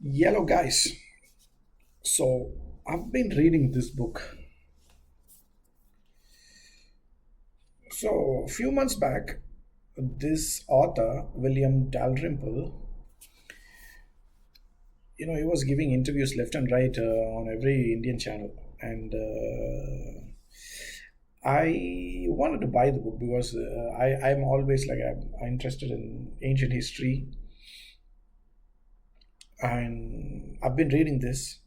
Yellow guys. So I've been reading this book. So a few months back, this author William Dalrymple, he was giving interviews left and right on every Indian channel, and I wanted to buy the book because I'm always I'm interested in ancient history, and I've been reading this.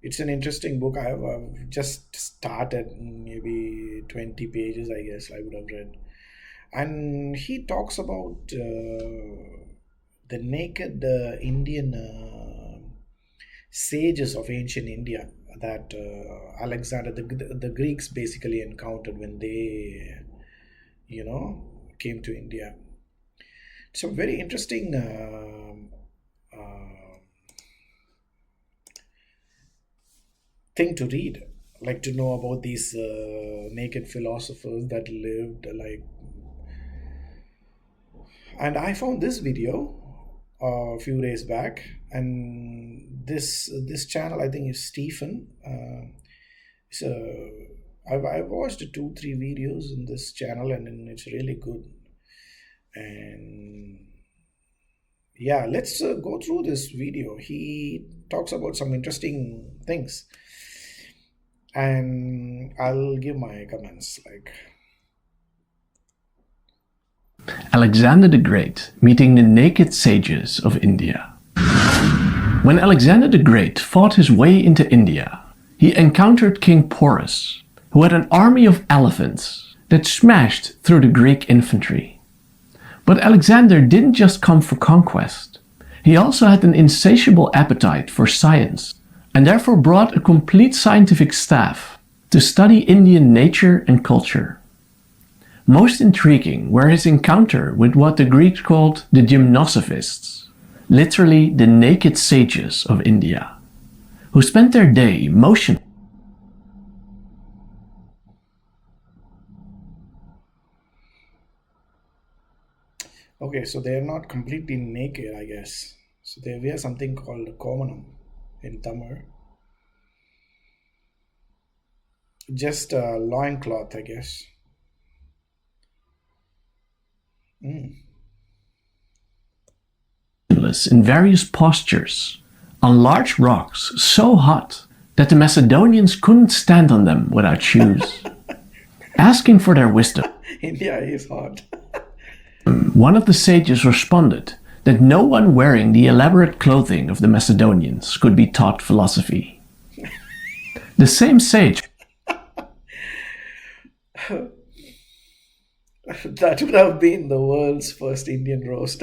It's an interesting book. I've just started maybe 20 pages, I guess I would have read. And he talks about the naked Indian sages of ancient India that Alexander, the Greeks basically encountered when they, came to India. It's a very interesting thing to read, like to know about these naked philosophers that lived and I found this video a few days back, and this channel I think is Stephen. So I've watched two three videos in this channel, and then it's really good. And yeah, let's go through this video. He talks about some interesting things, and I'll give my comments. Alexander the Great meeting the naked sages of India. When Alexander the Great fought his way into India, he encountered King Porus, who had an army of elephants that smashed through the Greek infantry. But Alexander didn't just come for conquest. He also had an insatiable appetite for science, and therefore brought a complete scientific staff to study Indian nature and culture. Most intriguing were his encounter with what the Greeks called the gymnosophists, literally the naked sages of India, who spent their day motion. Okay, so they are not completely naked, I guess. So they wear something called a komanam in Tamil. Just a loincloth, I guess. In various postures on large rocks so hot that the Macedonians couldn't stand on them without shoes. Asking for their wisdom, India is hot. one of the sages responded that no one wearing the elaborate clothing of the Macedonians could be taught philosophy. The same sage, That would have been the world's first Indian roast.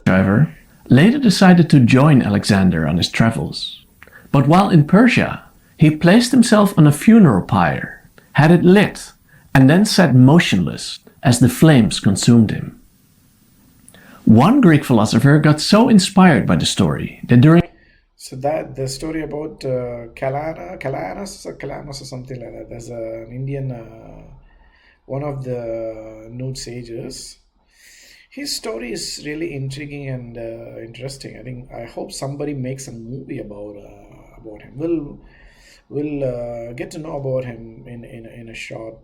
however, later decided to join Alexander on his travels. But while in Persia, he placed himself on a funeral pyre, had it lit, and then sat motionless as the flames consumed him. One Greek philosopher got so inspired by the story that during So that the story about Calanas or something like that. There's an Indian, one of the nude sages. His story is really intriguing and interesting. I hope somebody makes a movie about him. We'll get to know about him in a short.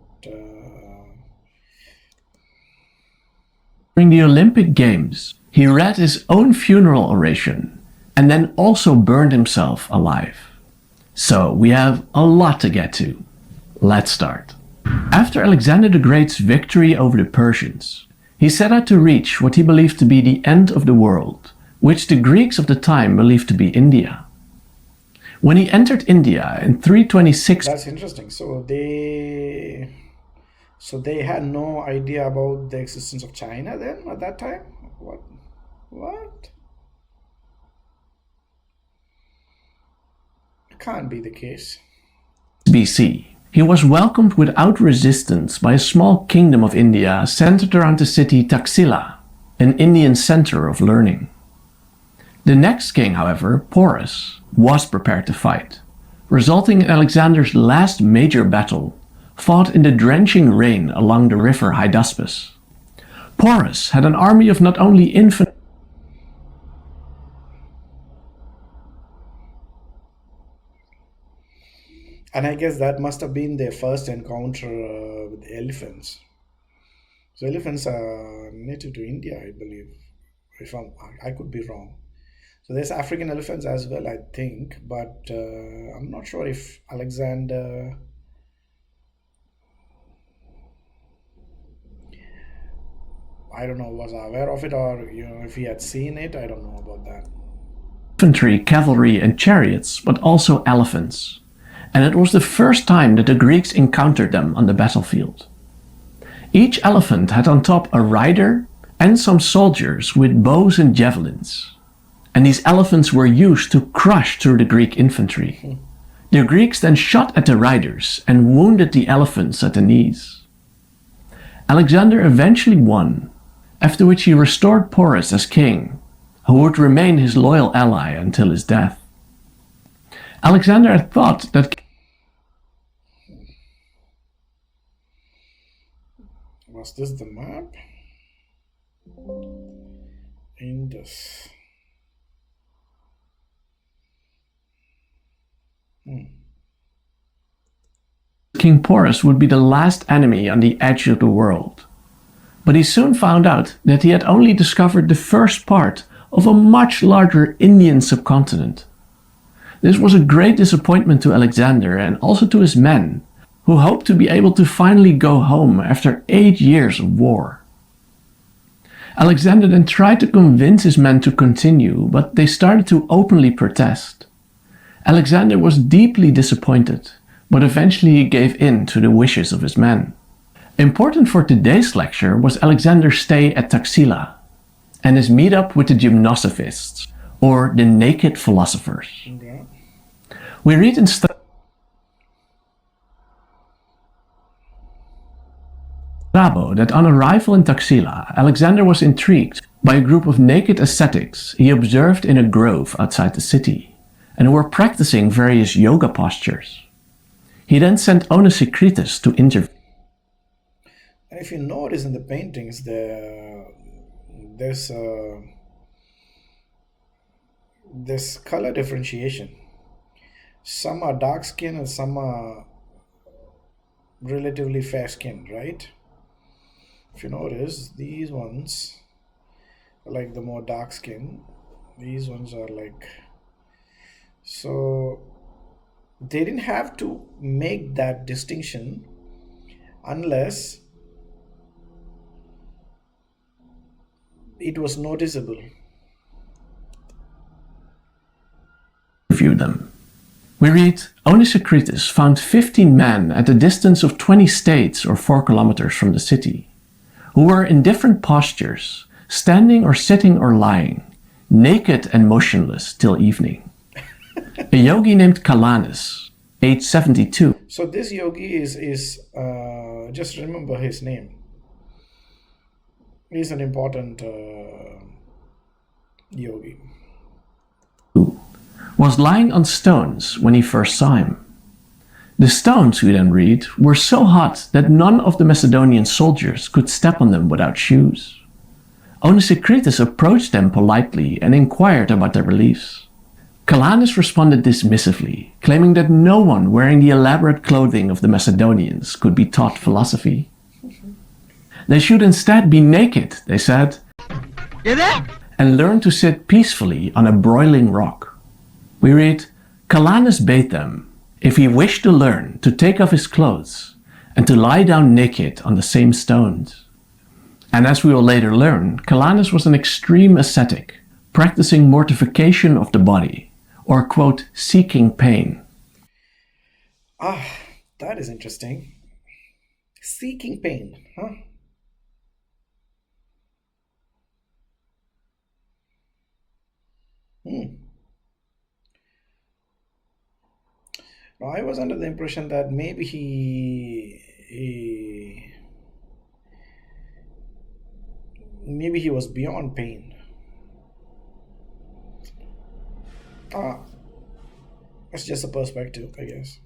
during the Olympic Games, he read his own funeral oration and then also burned himself alive. So we have a lot to get to. Let's start. After Alexander the Great's victory over the Persians, he set out to reach what he believed to be the end of the world, which the Greeks of the time believed to be India. When he entered India in 326, That's interesting. So they had no idea about the existence of China then at that time. What? What? It can't be the case. BC, he was welcomed without resistance by a small kingdom of India centered around the city Taxila, an Indian center of learning. The next king, however, Porus, was prepared to fight, resulting in Alexander's last major battle, fought in the drenching rain along the river Hydaspes. Porus had an army of not only infantry And I guess that must have been their first encounter with elephants. So elephants are native to India, I believe. If I could be wrong. So there's African elephants as well, I think, but I'm not sure if Alexander, I don't know, was aware of it, or if he had seen it. I don't know about that. Infantry, cavalry, and chariots, but also elephants. And it was the first time that the Greeks encountered them on the battlefield. Each elephant had on top a rider and some soldiers with bows and javelins. And these elephants were used to crush through the Greek infantry. The Greeks then shot at the riders and wounded the elephants at the knees. Alexander eventually won, after which he restored Porus as king, who would remain his loyal ally until his death. Alexander had thought that Was this the map? Indus. King Porus would be the last enemy on the edge of the world. But he soon found out that he had only discovered the first part of a much larger Indian subcontinent. This was a great disappointment to Alexander and also to his men, who hoped to be able to finally go home after 8 years of war. Alexander then tried to convince his men to continue, but they started to openly protest. Alexander was deeply disappointed, but eventually he gave in to the wishes of his men. Important for today's lecture was Alexander's stay at Taxila and his meetup with the gymnosophists, or the naked philosophers. Okay. We read in Strabo that on arrival in Taxila, Alexander was intrigued by a group of naked ascetics he observed in a grove outside the city, and who were practicing various yoga postures. He then sent Onesicritus to interview. And if you notice in the paintings, there's color differentiation. Some are dark skin and some are relatively fair skinned, right? If you notice, these ones are like the more dark skin. These ones are like, so they didn't have to make that distinction unless it was noticeable. Them. We read, Onesicritus found 15 men at a distance of 20 states or 4 kilometers from the city, who were in different postures, standing or sitting or lying, naked and motionless till evening. A yogi named Calanus, age 72. So this yogi is just remember his name. He's an important yogi. Was lying on stones when he first saw him. The stones, we then read, were so hot that none of the Macedonian soldiers could step on them without shoes. Onesicritus approached them politely and inquired about their beliefs. Calanus responded dismissively, claiming that no one wearing the elaborate clothing of the Macedonians could be taught philosophy. They should instead be naked, they said, and learn to sit peacefully on a broiling rock. We read, Calanus bade them, if he wished to learn, to take off his clothes and to lie down naked on the same stones. And as we will later learn, Calanus was an extreme ascetic, practicing mortification of the body, or, quote, seeking pain. That is interesting. Seeking pain, huh? Now, I was under the impression that maybe he was beyond pain. It's just a perspective, I guess.